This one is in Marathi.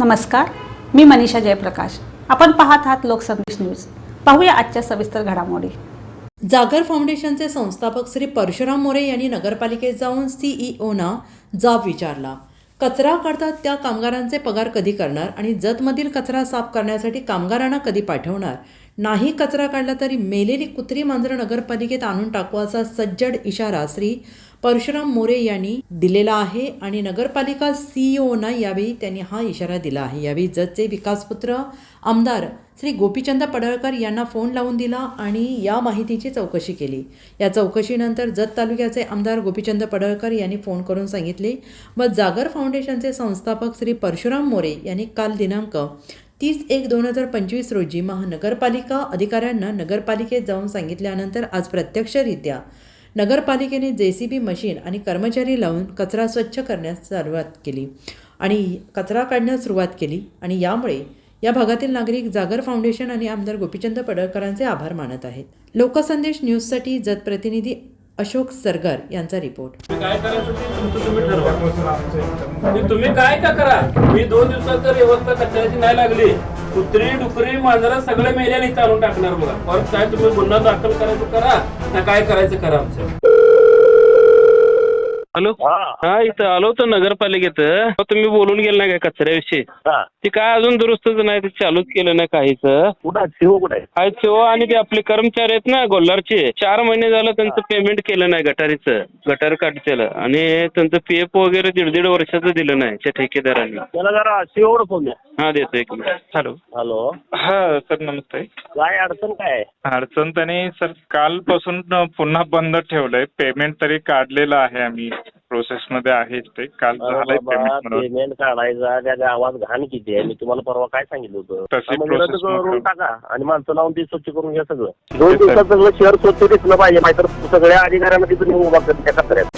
नमस्कार, मी मनीषा जयप्रकाश. आपण पाहत आहात लोकसंदेश न्यूज. पाहूया आजच्या सविस्तर घडामोडी. जागर फाउंडेशनचे संस्थापक श्री परशुराम मोरे यांनी नगरपालिकेत जाऊन सीईओना जाब विचारला. कचरा काढतात त्या कामगारांचे पगार कधी करणार आणि जतमधील कचरा साफ करण्यासाठी कामगारांना कधी पाठवणार. नाही कचरा काढला तरी मेलेली कुत्री मांजरं नगरपालिकेत आणून टाकू असा सज्जड इशारा श्री परशुराम मोरे यांनी दिलेला आहे आणि नगरपालिका सीईओना यावेळी त्यांनी हा इशारा दिला आहे. यावेळी जतचे विकासपुत्र आमदार श्री गोपीचंद पडळकर यांना फोन लावून दिला आणि या माहितीची चौकशी केली. या चौकशीनंतर जत तालुक्याचे आमदार गोपीचंद पडळकर यांनी फोन करून सांगितले व जागर फाउंडेशनचे संस्थापक श्री परशुराम मोरे यांनी काल दिनांक 30/1/2025 रोजी महानगरपालिका अधिकाऱ्यांना नगरपालिकेत जाऊन सांगितल्यानंतर आज प्रत्यक्षरित्या नगरपालिकेने JCB मशीन आणि कर्मचारी लावून कचरा स्वच्छ करण्यास सुरुवात केली आणि कचरा काढण्यास सुरुवात केली आणि यामुळे या भागातील नागरिक जागर फाउंडेशन आणि आमदार गोपीचंद पडळकरांचे आभार मानत आहेत. लोकसंदेश न्यूजसाठी जत प्रतिनिधी अशोक सरगर यांचा रिपोर्ट. काय करायचं ते तुमचं तुम्ही ठरवा. तुम्ही काय का करा. मी 2 दिवसात जर व्यवस्था कचऱ्याची नाही लागली, कुत्री डुकरी मांजरा सगळे मेल्याने इथं आणून टाकणार बघा. परत काय तुम्ही गुन्हा दाखल करायचं करा ना काय करायचं करा. आमचं हॅलो, हा इथं आलो होतो नगरपालिकेत. तुम्ही बोलून गेलं नाही काय कचऱ्याविषयी? ते काय अजून दुरुस्तच नाही, ते चालूच केलं नाही काहीच. काय शिव आणि ते आपले कर्मचारी आहेत ना गोल्हारचे, 4 महिने झालं त्यांचं पेमेंट केलं नाही. गटार काढतेलं आणि त्यांचं PF वगैरे 1.5 वर्षाचं दिलं नाही त्या ठेकेदारांनी. त्याला जरा शिवड फोन द्या. हा देतो 1 मिनिट. हॅलो. हा सर नमस्ते. काय अडचण काय आहे? अडचण त्याने सर कालपासून पुन्हा बंद ठेवलंय. पेमेंट तरी काढलेलं आहे, आम्ही प्रोसेस मध्ये आहे ते. काल झालंय पेमेंट काढायचा. त्या गावात घाण किती आहे मी तुम्हाला परवा काय सांगितलं होतं. तशी प्रोसेस करून टाका आणि माणसं लावून ती स्वच्छ करून घ्या. सगळं 2 दिवसात सगळं शहर स्वच्छ दिसलं पाहिजे, नाहीतर सगळ्या अधिकाऱ्यांना तिथून उभा करत त्या कचऱ्यात.